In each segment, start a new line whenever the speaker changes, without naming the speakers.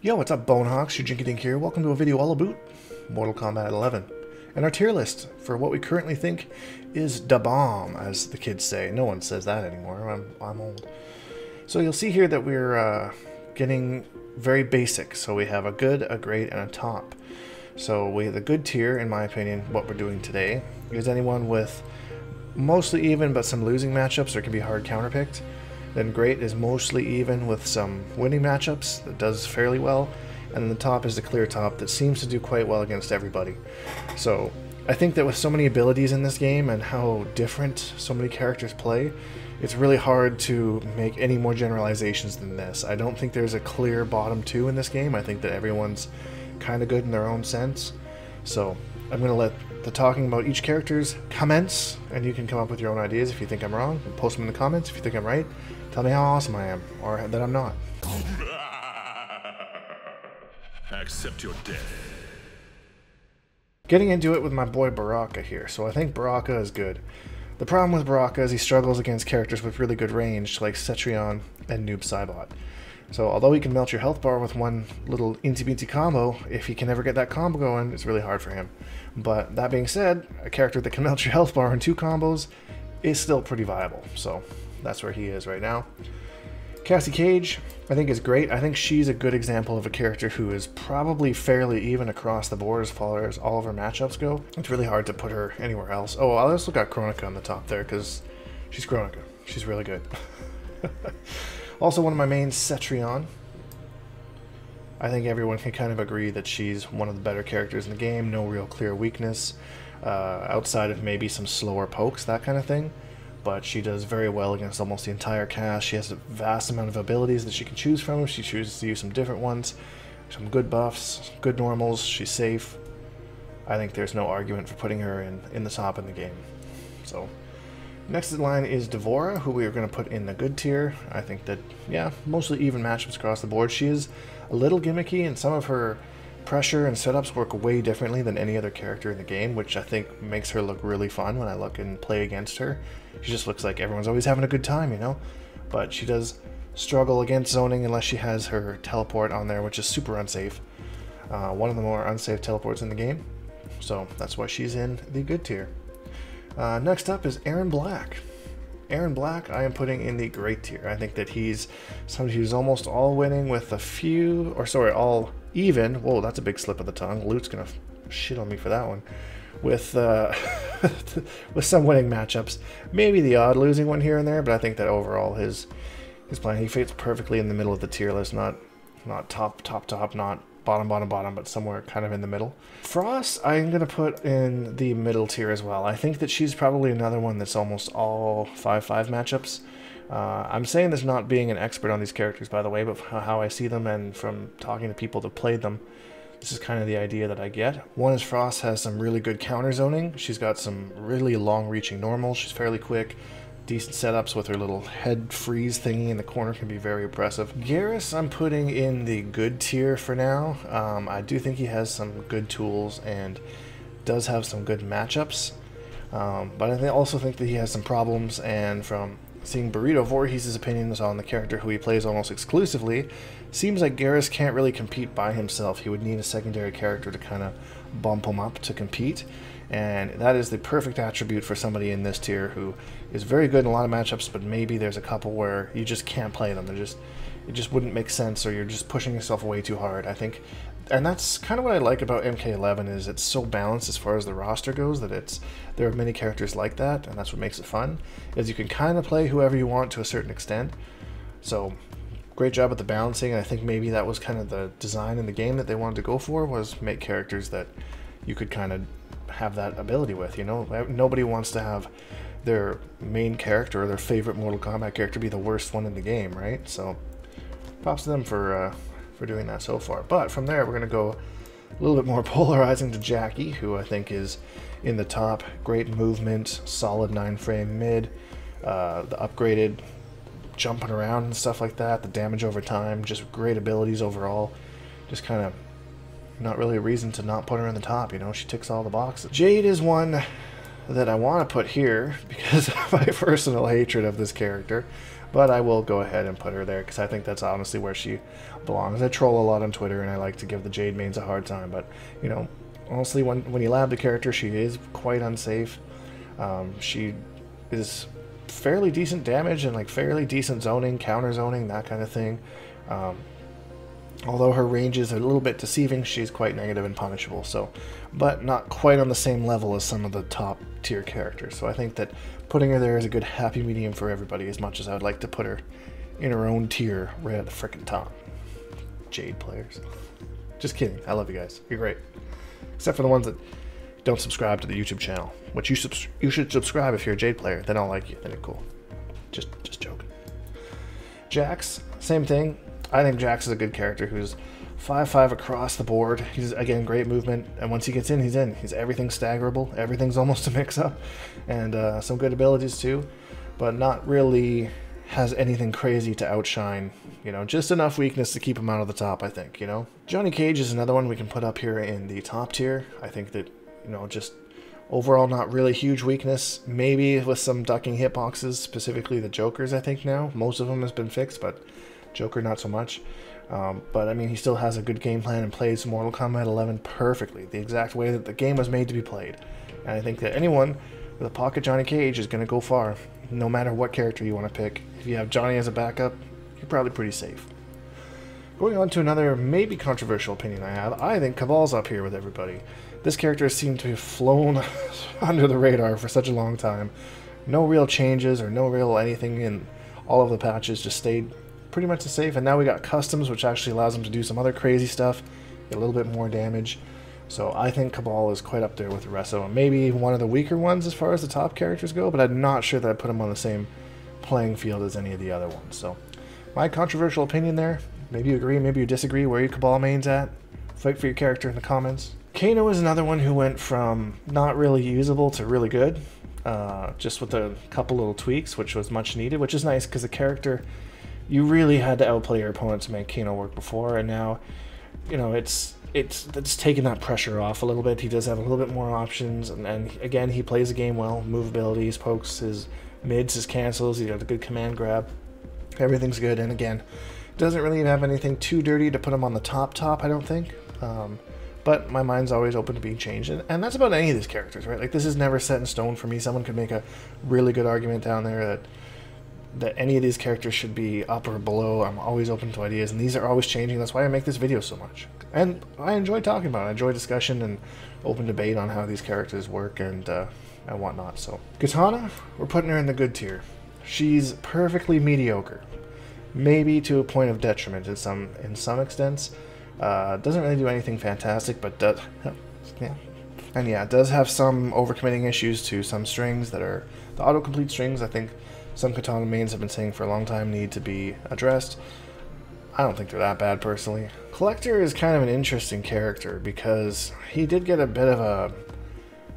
Yo, what's up, Bonehawks? Shujinkydink here. Welcome to a video all about Mortal Kombat 11 and our tier list for what we currently think is da bomb, as the kids say. No one says that anymore. I'm old. So you'll see here that we're getting very basic. So we have a good, a great, and a top. So we have the good tier, in my opinion. What we're doing today is anyone with mostly even but some losing matchups or can be hard counterpicked. Then great is mostly even with some winning matchups that does fairly well, and then the top is the clear top that seems to do quite well against everybody. So I think that with so many abilities in this game and how different so many characters play, it's really hard to make any more generalizations than this. I don't think there's a clear bottom two in this game. I think that everyone's kind of good in their own sense. So I'm going to let the talking about each character's commence, and you can come up with your own ideas. If you think I'm wrong, post them in the comments. If you think I'm right, tell me how awesome I am, or that I'm not.
Accept your death.
Getting into it with my boy Baraka here. So I think Baraka is good. The problem with Baraka is he struggles against characters with really good range, like Cetrion and Noob Saibot. So although he can melt your health bar with one little incy-beansy combo, if he can ever get that combo going, it's really hard for him. But that being said, a character that can melt your health bar in 2 combos is still pretty viable. So that's where he is right now. Cassie Cage, I think, is great. I think she's a good example of a character who is probably fairly even across the board as far as all of her matchups go. It's really hard to put her anywhere else. Oh, I also got Kronika on the top there because she's Kronika. She's really good. Also, one of my mains, Cetrion. I think everyone can kind of agree that she's one of the better characters in the game. No real clear weakness, outside of maybe some slower pokes, that kind of thing. But she does very well against almost the entire cast. She has a vast amount of abilities that she can choose from. She chooses to use some different ones. Some good buffs, good normals. She's safe. I think there's no argument for putting her in the top in the game. So next in line is Devora, who we are going to put in the good tier. I think that, yeah, mostly even matchups across the board. She is a little gimmicky, and some of her pressure and setups work way differently than any other character in the game, which I think makes her look really fun when I look and play against her. She just looks like everyone's always having a good time, you know? But she does struggle against zoning unless she has her teleport on there, which is super unsafe. One of the more unsafe teleports in the game. So that's why she's in the good tier. Next up is Aaron Black. Aaron Black I am putting in the great tier. I think that he's somebody who's almost all winning with a few, or sorry, all even. Whoa, that's a big slip of the tongue. Lute's gonna shit on me for that one. With with some winning matchups, maybe the odd losing one here and there, but I think that overall his plan, he fits perfectly in the middle of the tier list. Not top, not bottom, but somewhere kind of in the middle. Frost, I'm going to put in the middle tier as well. I think that she's probably another one that's almost all 5-5 matchups. I'm saying this not being an expert on these characters, by the way, but how I see them and from talking to people that played them, this is kind of the idea that I get. One is Frost has some really good counter zoning. She's got some really long-reaching normals. She's fairly quick. Decent setups with her little head freeze thingy in the corner can be very impressive. Garrus I'm putting in the good tier for now. I do think he has some good tools and does have some good matchups. But I also think that he has some problems, and from seeing Burrito Voorhees' opinions on the character who he plays almost exclusively, seems like Garrus can't really compete by himself. He would need a secondary character to kind of bump him up to compete. And that is the perfect attribute for somebody in this tier who is very good in a lot of matchups, but maybe there's a couple where you just can't play them. It just wouldn't make sense, or you're just pushing yourself way too hard, I think. And that's kind of what I like about MK11, is it's so balanced as far as the roster goes that there are many characters like that, and that's what makes it fun, is you can kind of play whoever you want to a certain extent. So great job at the balancing, and I think maybe that was kind of the design in the game that they wanted to go for, was make characters that you could kind of have that ability with, you know? Nobody wants to have their main character or their favorite Mortal Kombat character be the worst one in the game, right? So props to them for doing that so far. But from there, we're going to go a little bit more polarizing to Jackie, who I think is in the top. Great movement, solid 9-frame mid, the upgraded jumping around and stuff like that, the damage over time, just great abilities overall. Just kind of not really a reason to not put her in the top, you know? She ticks all the boxes. Jade is one that I want to put here because of my personal hatred of this character. but I will go ahead and put her there because I think that's honestly where she belongs. I troll a lot on Twitter and I like to give the Jade mains a hard time, but you know, honestly, when you lab the character, she is quite unsafe. She is fairly decent damage and like fairly decent zoning, counter zoning, that kind of thing. Although her range is a little bit deceiving, she's quite negative and punishable, so, but not quite on the same level as some of the top tier characters. So I think that putting her there is a good happy medium for everybody, as much as I would like to put her in her own tier right at the frickin' top. Jade players. Just kidding. I love you guys. You're great. Except for the ones that don't subscribe to the YouTube channel, which you should subscribe if you're a Jade player. Then I'll like you. Then you're cool. Just joking. Jax, same thing. I think Jax is a good character who's 5/5 across the board. He's, again, great movement, and once he gets in, he's in. Everything's staggerable. Everything's almost a mix-up, and some good abilities too, but not really has anything crazy to outshine. You know, just enough weakness to keep him out of the top, I think, you know? Johnny Cage is another one we can put up here in the top tier. I think that, you know, just overall not really huge weakness. Maybe with some ducking hitboxes, specifically the Joker's, I think now. Most of them has been fixed, but Joker not so much. But I mean, he still has a good game plan and plays Mortal Kombat 11 perfectly, the exact way that the game was made to be played. And I think that anyone with a pocket Johnny Cage is going to go far, no matter what character you want to pick. If you have Johnny as a backup, you're probably pretty safe. Going on to another maybe controversial opinion I have, I think Cabal's up here with everybody. This character seemed to have flown under the radar for such a long time. No real changes or no real anything in all of the patches, just stayed pretty much the safe, and now we got customs, which actually allows him to do some other crazy stuff, get a little bit more damage. So I think Cabal is quite up there with the rest of them. Maybe one of the weaker ones as far as the top characters go, but I'm not sure that I'd put him on the same playing field as any of the other ones. So my controversial opinion there, maybe you agree, maybe you disagree, where your Cabal main's at. Fight for your character in the comments. Kano is another one who went from not really usable to really good, just with a couple little tweaks, which was much needed, which is nice because the character, you really had to outplay your opponent to make Kano work before, and now, you know, it's taken that pressure off a little bit. He does have a little bit more options, and again, he plays the game well. Movability, his pokes, his mids, his cancels, he got a good command grab. Everything's good, and again, doesn't really have anything too dirty to put him on the top, I don't think. But my mind's always open to being changed, and that's about any of these characters, right? Like, this is never set in stone for me. Someone could make a really good argument down there that any of these characters should be up or below. I'm always open to ideas, and these are always changing. That's why I make this video so much. And I enjoy talking about it. I enjoy discussion and open debate on how these characters work and whatnot. So Katana, we're putting her in the good tier. She's perfectly mediocre, maybe to a point of detriment in some extents. Doesn't really do anything fantastic, but does, yeah. And yeah, it does have some overcommitting issues to some strings that are the autocomplete strings. I think some Katana mains have been saying for a long time need to be addressed. I don't think they're that bad personally. Collector is kind of an interesting character because he did get a bit of a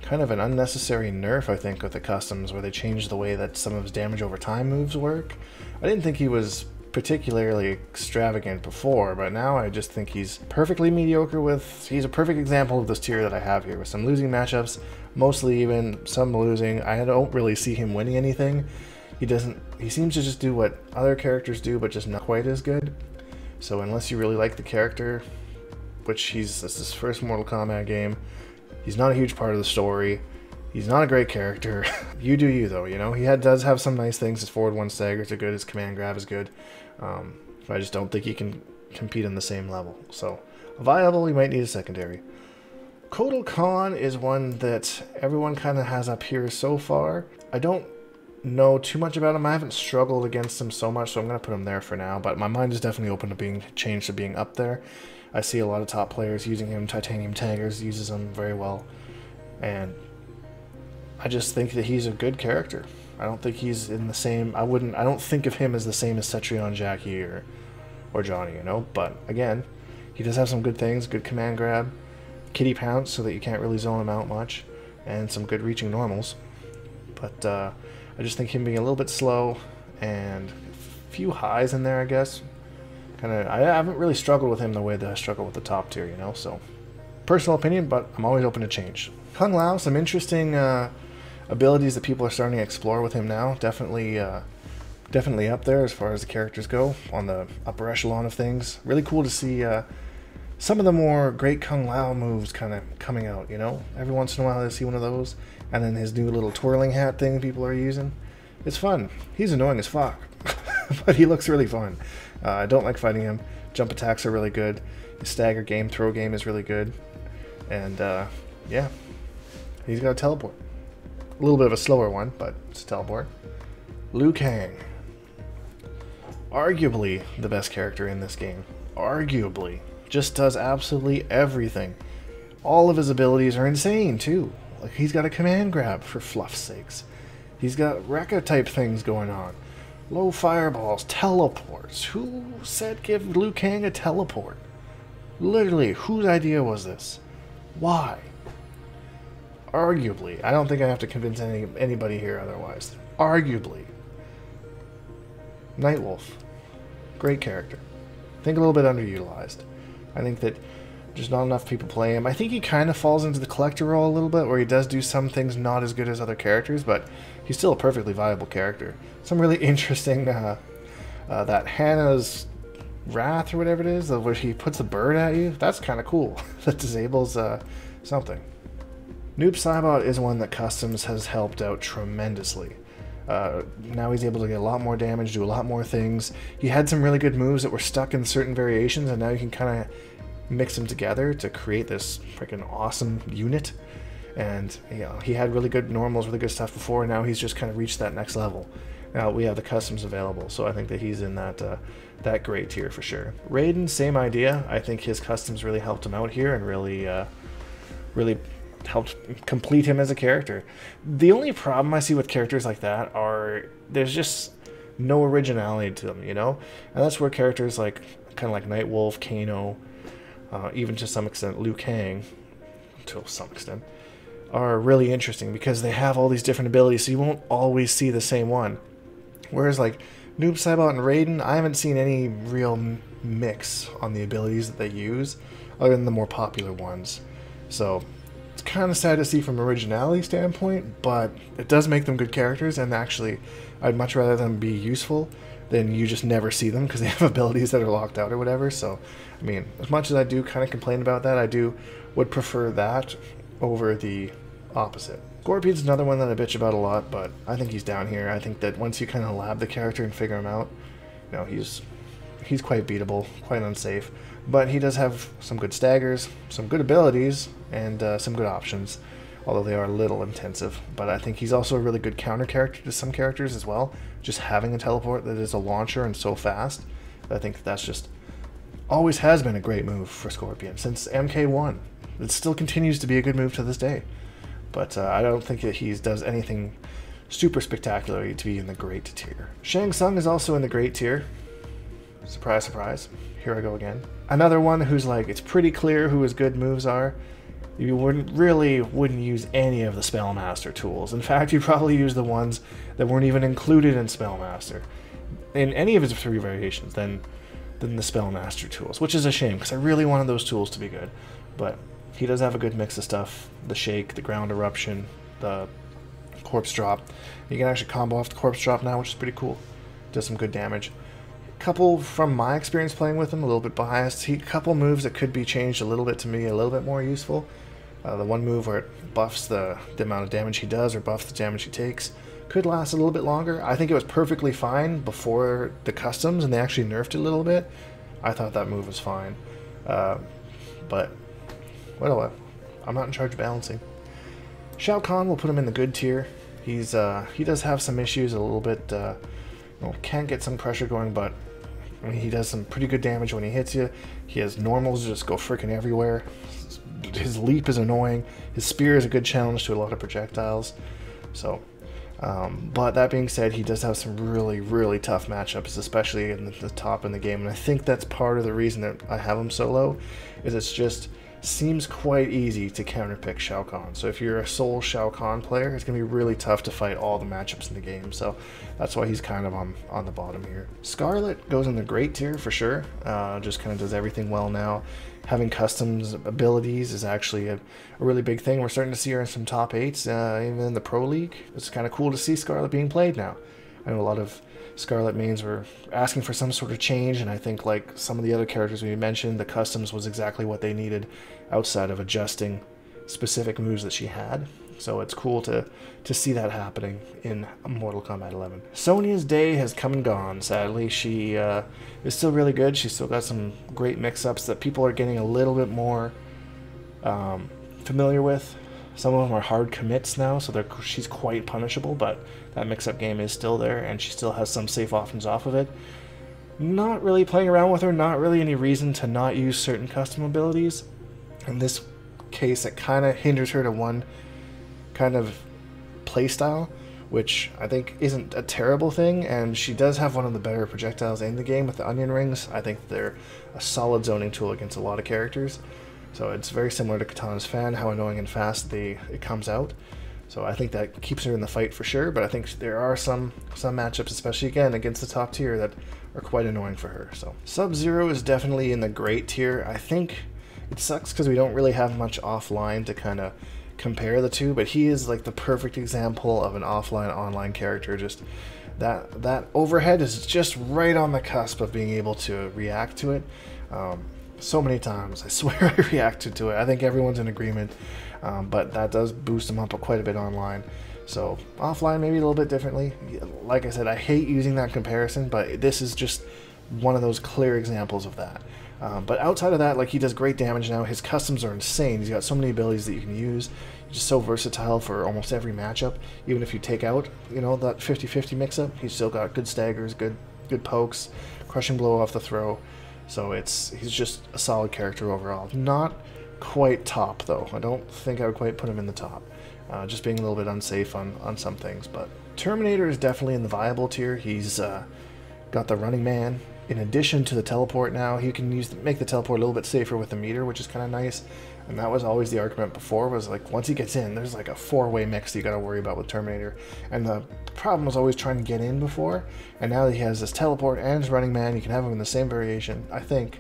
kind of an unnecessary nerf, I think, with the customs, where they changed the way that some of his damage over time moves work. I didn't think he was particularly extravagant before, but now I just think he's perfectly mediocre he's a perfect example of this tier that I have here, with some losing matchups, mostly even, some losing. I don't really see him winning anything. He seems to just do what other characters do, but just not quite as good. So unless you really like the character, which this is his first Mortal Kombat game, he's not a huge part of the story. He's not a great character. You do you, though, you know? He does have some nice things. His forward one staggers are good. His command grab is good. I just don't think he can compete on the same level. So, viable, he might need a secondary. Kotal Khan is one that everyone kind of has up here so far. I don't know too much about him. I haven't struggled against him so much, so I'm going to put him there for now. But my mind is definitely open to being changed to being up there. I see a lot of top players using him. Titanium Taggers uses him very well. And I just think that he's a good character. I don't think he's in the same... I don't think of him as the same as Cetrion, Jackie, or Johnny, you know? But, again, he does have some good things. Good command grab. Kitty Pounce, so that you can't really zone him out much. And some good reaching normals. But, I just think him being a little bit slow and a few highs in there, I guess. I haven't really struggled with him the way that I struggle with the top tier, you know? So, personal opinion, but I'm always open to change. Kung Lao, some interesting abilities that people are starting to explore with him now. Definitely definitely up there as far as the characters go, on the upper echelon of things. Really cool to see some of the more great Kung Lao moves kind of coming out, you know? Every once in a while I see one of those, and then his new little twirling hat thing people are using. It's fun. He's annoying as fuck, but he looks really fun. I don't like fighting him. Jump attacks are really good. His stagger game, throw game is really good. And yeah, he's got a teleport. A little bit of a slower one, but it's a teleport. Liu Kang. Arguably the best character in this game. Arguably. Just does absolutely everything. All of his abilities are insane, too. Like, he's got a command grab, for fluff's sakes. He's got Rekka type things going on. Low fireballs, teleports. Who said give Liu Kang a teleport? Literally, whose idea was this? Why? Arguably. I don't think I have to convince anybody here otherwise. Arguably. Nightwolf. Great character. I think a little bit underutilized. I think that just not enough people play him. I think he kind of falls into the collector role a little bit, where he does do some things not as good as other characters, but he's still a perfectly viable character. Some really interesting, that Hannah's Wrath or whatever it is, where he puts the bird at you, that's kind of cool. That disables something. Noob Saibot is one that Customs has helped out tremendously. Now he's able to get a lot more damage, do a lot more things. He had some really good moves that were stuck in certain variations, and now you can kind of mix them together to create this freaking awesome unit. And you know, he had really good normals, really good stuff before, and now he's just kind of reached that next level. Now we have the customs available, so I think that he's in that that great tier for sure. Raiden, same idea. I think his customs really helped him out here and really really helped complete him as a character. The only problem I see with characters like that are there's just no originality to them, you know? And that's where characters like kind of like Nightwolf, Kano, even to some extent Liu Kang, to some extent, are really interesting because they have all these different abilities, so you won't always see the same one. Whereas like Noob Saibot and Raiden, I haven't seen any real mix on the abilities that they use other than the more popular ones. So it's kind of sad to see from an originality standpoint, but it does make them good characters, and actually I'd much rather them be useful than you just never see them because they have abilities that are locked out or whatever. So I mean, as much as I do kind of complain about that, I would prefer that over the opposite. Scorpion's another one that I bitch about a lot, but I think he's down here. I think that once you kind of lab the character and figure him out, you know, he's quite beatable, quite unsafe. But he does have some good staggers, some good abilities, and some good options, although they are a little intensive. But I think he's also a really good counter character to some characters as well. Just having a teleport that is a launcher and so fast, I think that's just always has been a great move for Scorpion since MK1. It still continues to be a good move to this day. But I don't think that he does anything super spectacular to be in the great tier. Shang Tsung is also in the great tier. Surprise, surprise. Here I go again. Another one who's like, it's pretty clear who his good moves are. You wouldn't use any of the Spellmaster tools. In fact, you probably use the ones that weren't even included in Spellmaster. In any of his 3 variations, than the Spellmaster tools, which is a shame, because I really wanted those tools to be good. But he does have a good mix of stuff. The Shake, the Ground Eruption, the Corpse Drop. You can actually combo off the Corpse Drop now, which is pretty cool. Does some good damage. Couple, from my experience playing with him, a little bit biased, a couple moves that could be changed a little bit to me, a little bit more useful. The one move where it buffs the amount of damage he does or buffs the damage he takes could last a little bit longer. I think it was perfectly fine before the customs, and they actually nerfed it a little bit. I thought that move was fine. But, well, I'm not in charge of balancing. Shao Kahn will put him in the good tier. He does have some issues a little bit, can't get some pressure going, but I mean, he does some pretty good damage when he hits you. He has normals that just go freaking everywhere. His leap is annoying. His spear is a good challenge to a lot of projectiles. So, but that being said, he does have some really, really tough matchups, especially in the top in the game. And I think that's part of the reason that I have him so low, is it's just seems quite easy to counterpick Shao Kahn. So if you're a sole Shao Kahn player, it's going to be really tough to fight all the matchups in the game. So that's why he's kind of on the bottom here. Scarlet goes in the great tier for sure. Just kind of does everything well now. Having customs abilities is actually a really big thing. We're starting to see her in some top 8s, even in the Pro League. It's kind of cool to see Scarlet being played now. I know a lot of Scarlet mains were asking for some sort of change, and I think like some of the other characters we mentioned, the customs was exactly what they needed outside of adjusting specific moves that she had. So it's cool to see that happening in Mortal Kombat 11. Sonya's day has come and gone, sadly. She is still really good. She's still got some great mix-ups that people are getting a little bit more familiar with. Some of them are hard commits now, so she's quite punishable, but that mix-up game is still there, and she still has some safe offense off of it. Not really playing around with her, not really any reason to not use certain custom abilities. In this case, it kind of hinders her to one kind of playstyle, which I think isn't a terrible thing, and she does have one of the better projectiles in the game with the onion rings. I think they're a solid zoning tool against a lot of characters. So it's very similar to Katana's fan, how annoying and fast it comes out. So I think that keeps her in the fight for sure, but I think there are some matchups, especially again against the top tier, that are quite annoying for her. So SubZero is definitely in the great tier. I think it sucks because we don't really have much offline to kind of compare the two, but he is like the perfect example of an offline online character. Just that overhead is just right on the cusp of being able to react to it. So many times, I swear I reacted to it. I think everyone's in agreement, but that does boost him up quite a bit online. So offline maybe a little bit differently. Like I said, I hate using that comparison, but this is just one of those clear examples of that. But outside of that, like, he does great damage now. His customs are insane. He's got so many abilities that you can use. He's just so versatile for almost every matchup. Even if you take out, you know, that 50-50 mix-up, he's still got good staggers, good pokes, crushing blow off the throw. So he's just a solid character overall. Not quite top, though. I don't think I would quite put him in the top. Just being a little bit unsafe on some things. But Terminator is definitely in the viable tier. He's got the running man. In addition to the teleport now, he can make the teleport a little bit safer with the meter, which is kind of nice. And that was always the argument before, was like, once he gets in, there's like a four-way mix that you got to worry about with Terminator. And the problem was always trying to get in before, and now that he has this teleport and his running man, you can have him in the same variation. I think,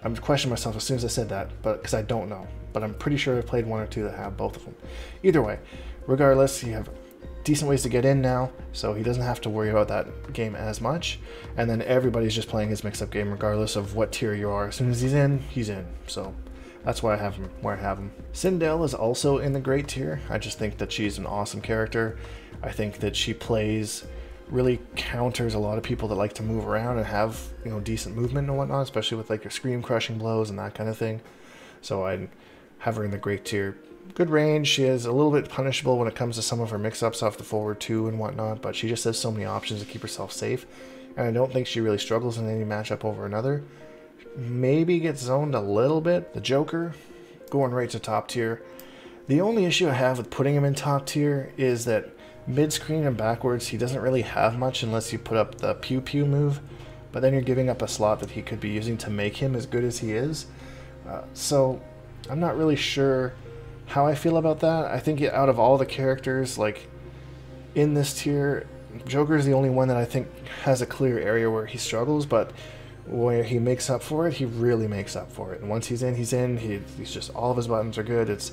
I'm questioning myself as soon as I said that, but because I don't know. But I'm pretty sure I've played one or two that have both of them. Either way, regardless, you have decent ways to get in now, so he doesn't have to worry about that game as much. And then everybody's just playing his mix-up game regardless of what tier you are. As soon as he's in, he's in. So that's why I have him where I have him. Sindel is also in the great tier. I just think that she's an awesome character. I think that she really counters a lot of people that like to move around and have, you know, decent movement and whatnot, especially with like your scream crushing blows and that kind of thing. So I'd have her in the great tier. Good range. She is a little bit punishable when it comes to some of her mix-ups off the forward 2 and whatnot, but she just has so many options to keep herself safe, and I don't think she really struggles in any matchup over another. Maybe gets zoned a little bit. The Joker, going right to top tier. The only issue I have with putting him in top tier is that mid-screen and backwards, he doesn't really have much unless you put up the pew pew move, but then you're giving up a slot that he could be using to make him as good as he is. So I'm not really sure how I feel about that. I think out of all the characters, like, in this tier, Joker is the only one that I think has a clear area where he struggles, but where he makes up for it, he really makes up for it. And once he's in, he's in. He's just, all of his buttons are good. It's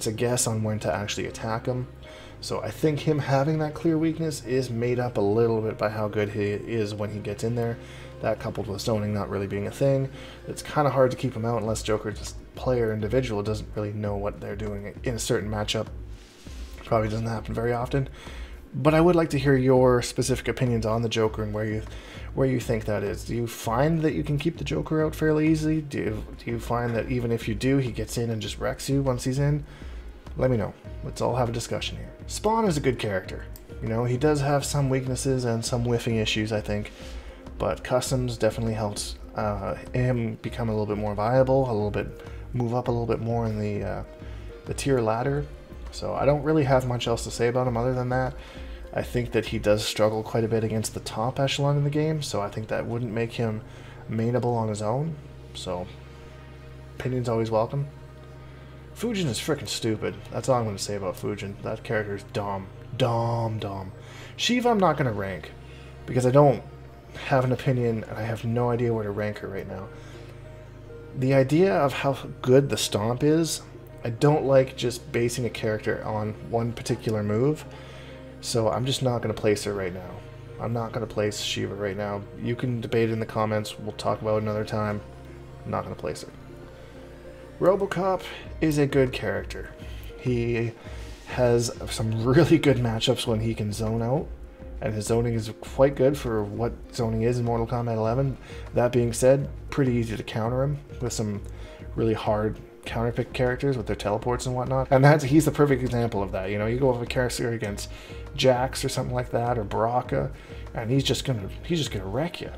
a guess on when to actually attack him. So I think him having that clear weakness is made up a little bit by how good he is when he gets in there. That coupled with zoning not really being a thing, it's kind of hard to keep him out unless Joker, just player individual, doesn't really know what they're doing in a certain matchup. Probably doesn't happen very often. But I would like to hear your specific opinions on the Joker and where you think that is. Do you find that you can keep the Joker out fairly easily? Do you find that even if you do, he gets in and just wrecks you once he's in? Let me know. Let's all have a discussion here. Spawn is a good character. You know, he does have some weaknesses and some whiffing issues, I think. But customs definitely helps him become a little bit more viable, move up a little bit more in the tier ladder. So I don't really have much else to say about him other than that. I think that he does struggle quite a bit against the top echelon in the game, so I think that wouldn't make him mainable on his own. So opinions always welcome. Fujin is freaking stupid. That's all I'm going to say about Fujin. That character is dumb. Dumb. Shiva I'm not going to rank, because I don't have an opinion, and I have no idea where to rank her right now. The idea of how good the stomp is, I don't like just basing a character on one particular move, so I'm just not going to place her right now. I'm not going to place Shiva right now. You can debate it in the comments. We'll talk about it another time. I'm not going to place her. RoboCop is a good character. He has some really good matchups when he can zone out, and his zoning is quite good for what zoning is in Mortal Kombat 11. That being said, pretty easy to counter him with some really hard counterpick characters with their teleports and whatnot. And he's the perfect example of that. You know, you go with a character against Jax or something like that, or Baraka, and he's just gonna wreck you.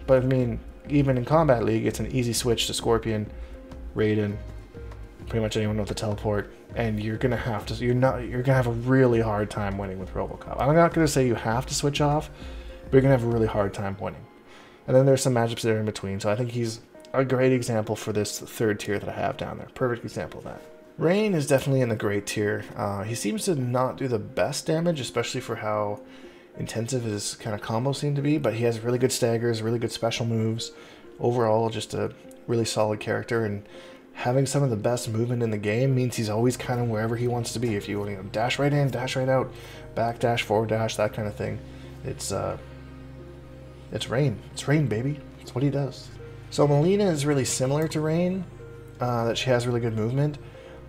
But I mean, even in Combat League, it's an easy switch to Scorpion, Raiden, pretty much anyone with a teleport, and you're gonna have a really hard time winning with RoboCop. I'm not gonna say you have to switch off, but you're gonna have a really hard time winning. And then there's some matchups there in between, so I think he's a great example for this third tier that I have down there. Perfect example of that. Rain is definitely in the great tier. He seems to not do the best damage, especially for how intensive his kind of combos seem to be, but he has really good staggers, really good special moves. Overall, just a really solid character, and having some of the best movement in the game means he's always kind of wherever he wants to be. If you want to dash right in, dash right out, back dash, forward dash, that kind of thing. It's Rain. It's Rain, baby. It's what he does. So Melina is really similar to Rain, that she has really good movement,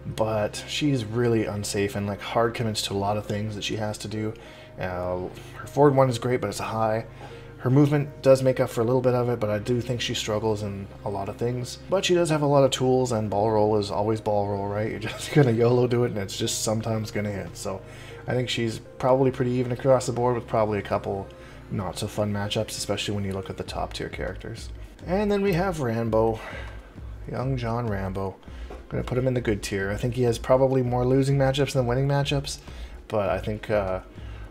but she's really unsafe and like hard commits to a lot of things that she has to do. Her forward one is great, but it's a high. Her movement does make up for a little bit of it, but I do think she struggles in a lot of things. But she does have a lot of tools, and ball roll is always ball roll, right? You're just gonna YOLO do it, and it's just sometimes gonna hit. So I think she's probably pretty even across the board, with probably a couple not so fun matchups, especially when you look at the top tier characters. And then we have Rambo, young John Rambo. I'm gonna put him in the good tier. I think he has probably more losing matchups than winning matchups, but I think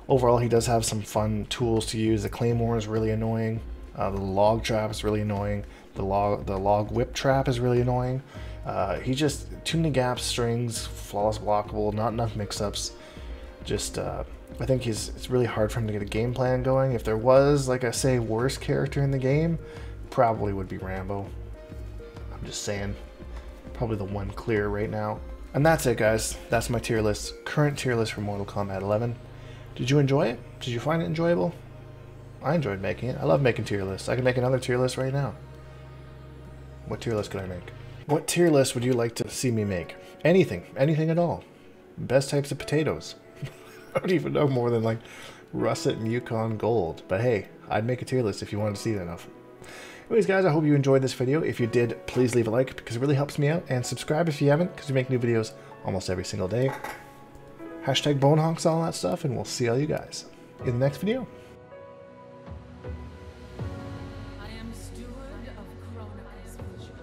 overall he does have some fun tools to use. The Claymore is really annoying. The log trap is really annoying. The log whip trap is really annoying. He just too many gaps, strings, flawless blockable, not enough mix-ups. Just I think it's really hard for him to get a game plan going. If there was, like I say, worst character in the game, probably would be Rambo. I'm just saying, probably the one clear right now. And that's it, guys. That's my tier list. Current tier list for Mortal Kombat 11. Did you enjoy it? Did you find it enjoyable? I enjoyed making it. I love making tier lists. I can make another tier list right now. What tier list could I make? What tier list would you like to see me make? Anything. Anything at all. Best types of potatoes. I don't even know more than like Russet and Yukon Gold. But hey, I'd make a tier list if you wanted to see that enough. Anyways, guys, I hope you enjoyed this video. If you did, please leave a like because it really helps me out. And subscribe if you haven't, because we make new videos almost every single day. Hashtag bonehonks, all that stuff, and we'll see all you guys in the next video.
I am steward of Chronica's vision.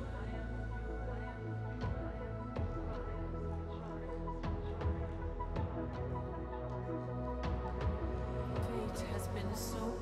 Fate has been so